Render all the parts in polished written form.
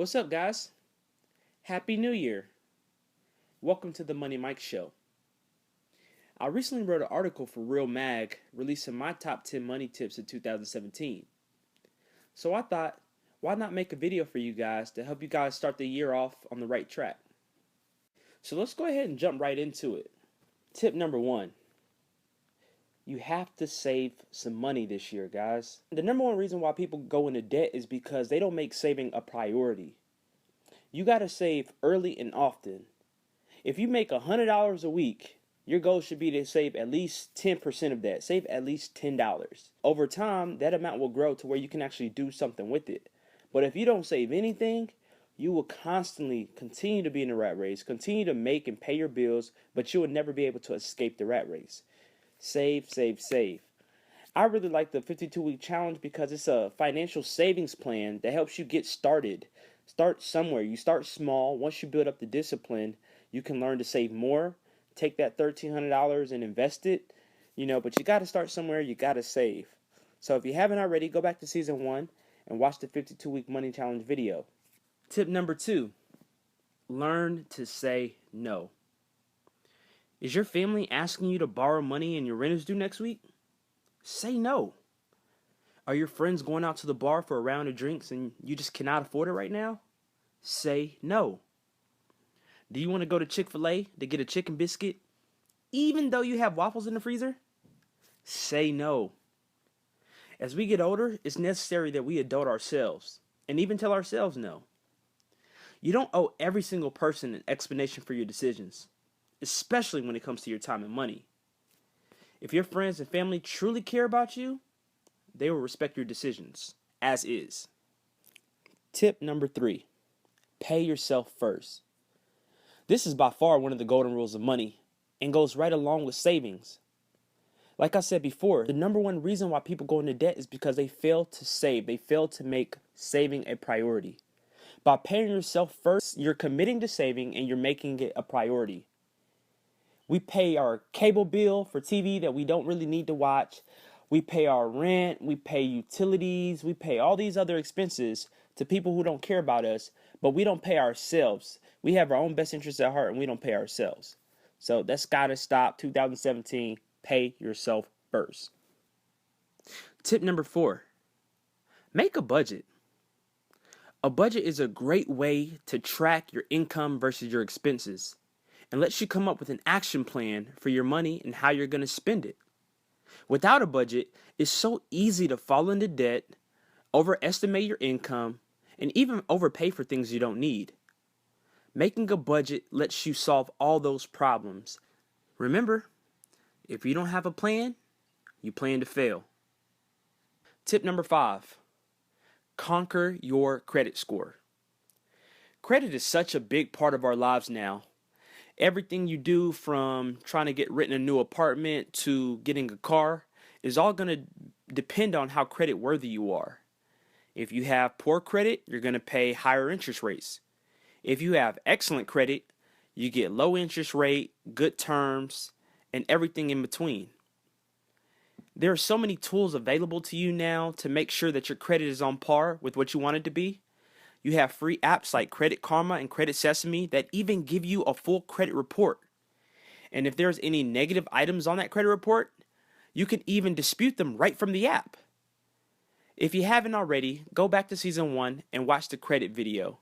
What's up, guys? Happy New Year. Welcome to the Money Mike Show. I recently wrote an article for Real Mag releasing my top 10 money tips in 2017. So I thought, why not make a video for you guys to help you guys start the year off on the right track? So let's go ahead and jump right into it. Tip number 1. You have to save some money this year, guys. The number one reason why people go into debt is because they don't make saving a priority. You got to save early and often. If you make $100 a week, your goal should be to save at least 10% of that. Save at least $10. Over time, that amount will grow to where you can actually do something with it. But if you don't save anything, you will constantly continue to be in the rat race, continue to make and pay your bills, but you will never be able to escape the rat race. Save, save, save. I really like the 52-week challenge because it's a financial savings plan that helps you get started. Start somewhere. You start small. Once you build up the discipline, you can learn to save more. Take that $1,300 and invest it. But you got to start somewhere. You got to save. So if you haven't already, go back to season 1 and watch the 52-week money challenge video. Tip number 2, learn to say no. Is your family asking you to borrow money and your rent is due next week? Say no. Are your friends going out to the bar for a round of drinks and you just cannot afford it right now? Say no. Do you want to go to Chick-fil-A to get a chicken biscuit even though you have waffles in the freezer? Say no. As we get older, it's necessary that we adult ourselves and even tell ourselves no. You don't owe every single person an explanation for your decisions, especially when it comes to your time and money. If your friends and family truly care about you, they will respect your decisions, as is. Tip number 3, pay yourself first. This is by far one of the golden rules of money and goes right along with savings. Like I said before, the number one reason why people go into debt is because they fail to save. They fail to make saving a priority. By paying yourself first, you're committing to saving and you're making it a priority. We pay our cable bill for TV that we don't really need to watch. We pay our rent, we pay utilities, we pay all these other expenses to people who don't care about us, but we don't pay ourselves. We have our own best interests at heart and we don't pay ourselves. So that's got to stop. 2017, pay yourself first. Tip number 4, make a budget. A budget is a great way to track your income versus your expenses and lets you come up with an action plan for your money and how you're going to spend it. Without a budget, it's so easy to fall into debt, overestimate your income, and even overpay for things you don't need. Making a budget lets you solve all those problems. Remember, if you don't have a plan, you plan to fail. Tip number 5, conquer your credit score. Credit is such a big part of our lives now. Everything you do, from trying to get renting a new apartment to getting a car, is all going to depend on how credit worthy you are. If you have poor credit, you're going to pay higher interest rates. If you have excellent credit, you get low interest rate, good terms, and everything in between. There are so many tools available to you now to make sure that your credit is on par with what you want it to be. You have free apps like Credit Karma and Credit Sesame that even give you a full credit report. And if there's any negative items on that credit report, you can even dispute them right from the app. If you haven't already, go back to season 1 and watch the credit video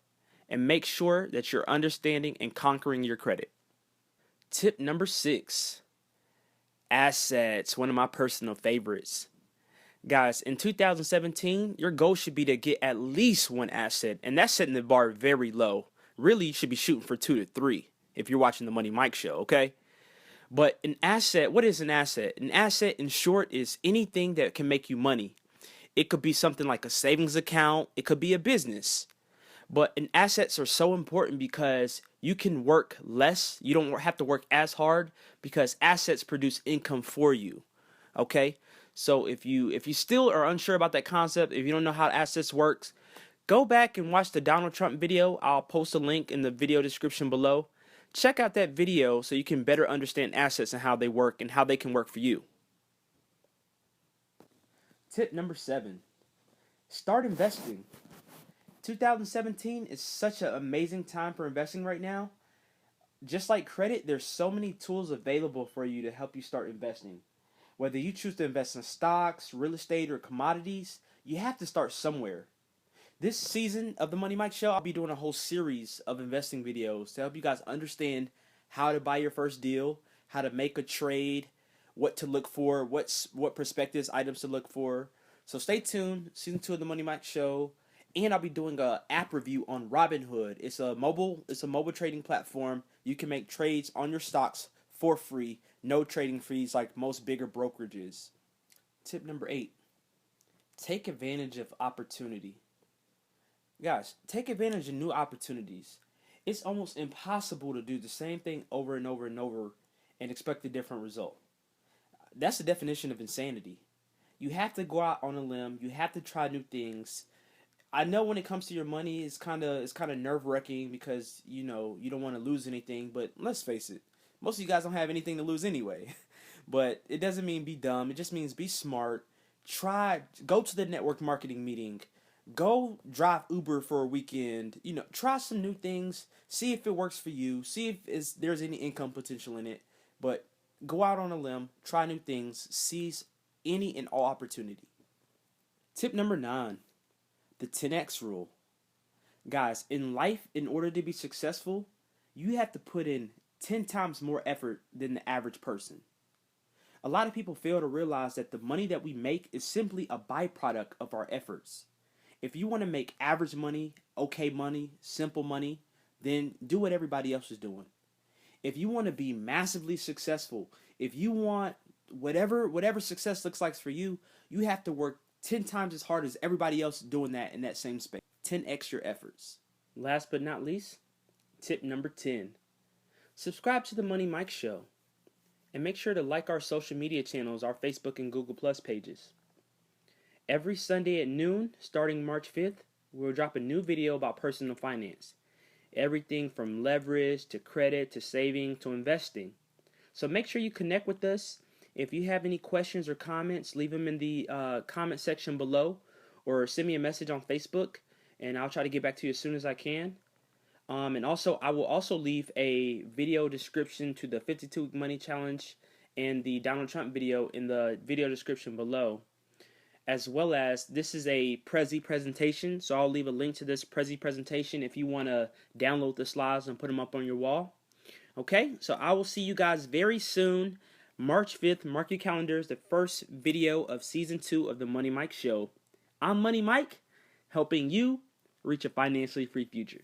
and make sure that you're understanding and conquering your credit. Tip number 6, assets, one of my personal favorites. Guys, in 2017, your goal should be to get at least one asset, and that's setting the bar very low. Really, you should be shooting for 2 to 3 if you're watching the Money Mike Show, okay? But an asset, what is an asset? An asset, in short, is anything that can make you money. It could be something like a savings account. It could be a business. But assets are so important because you can work less. You don't have to work as hard because assets produce income for you, okay? So if you still are unsure about that concept, if you don't know how assets works, go back and watch the Donald Trump video. I'll post a link in the video description below. Check out that video so you can better understand assets and how they work and how they can work for you. Tip number 7, start investing. 2017 is such an amazing time for investing right now. Just like credit, there's so many tools available for you to help you start investing. Whether you choose to invest in stocks, real estate, or commodities, you have to start somewhere. This season of the Money Mike Show, I'll be doing a whole series of investing videos to help you guys understand how to buy your first deal, how to make a trade, what to look for, what prospectus items to look for. So stay tuned. Season 2 of the Money Mike Show, and I'll be doing a app review on Robinhood. It's a mobile trading platform. You can make trades on your stocks for free, no trading fees like most bigger brokerages. Tip number 8: take advantage of opportunity. Guys, take advantage of new opportunities. It's almost impossible to do the same thing over and over and over and expect a different result. That's the definition of insanity. You have to go out on a limb. You have to try new things. I know when it comes to your money, it's kind of nerve wracking because you don't want to lose anything. But let's face it, most of you guys don't have anything to lose anyway. But it doesn't mean be dumb. It just means be smart. Go to the network marketing meeting. Go drive Uber for a weekend. Try some new things. See if it works for you. See if there's any income potential in it. But go out on a limb. Try new things. Seize any and all opportunity. Tip number 9: the 10x rule. Guys, in life, in order to be successful, you have to put in 10 times more effort than the average person. A lot of people fail to realize that the money that we make is simply a byproduct of our efforts. If you want to make average money, okay money, simple money, then do what everybody else is doing. If you want to be massively successful, if you want whatever success looks like for you, you have to work 10 times as hard as everybody else doing that in that same space. 10 extra efforts. Last but not least, tip number 10. Subscribe to the Money Mike Show. And make sure to like our social media channels, our Facebook and Google Plus pages. Every Sunday at noon, starting March 5th, we'll drop a new video about personal finance. Everything from leverage to credit to saving to investing. So make sure you connect with us. If you have any questions or comments, leave them in the comment section below or send me a message on Facebook and I'll try to get back to you as soon as I can. And also, I will also leave a video description to the 52-week money challenge and the Donald Trump video in the video description below. As well as, this is a Prezi presentation, so I'll leave a link to this Prezi presentation if you want to download the slides and put them up on your wall. Okay, so I will see you guys very soon. March 5th, mark your calendars, the first video of Season 2 of the Money Mike Show. I'm Money Mike, helping you reach a financially free future.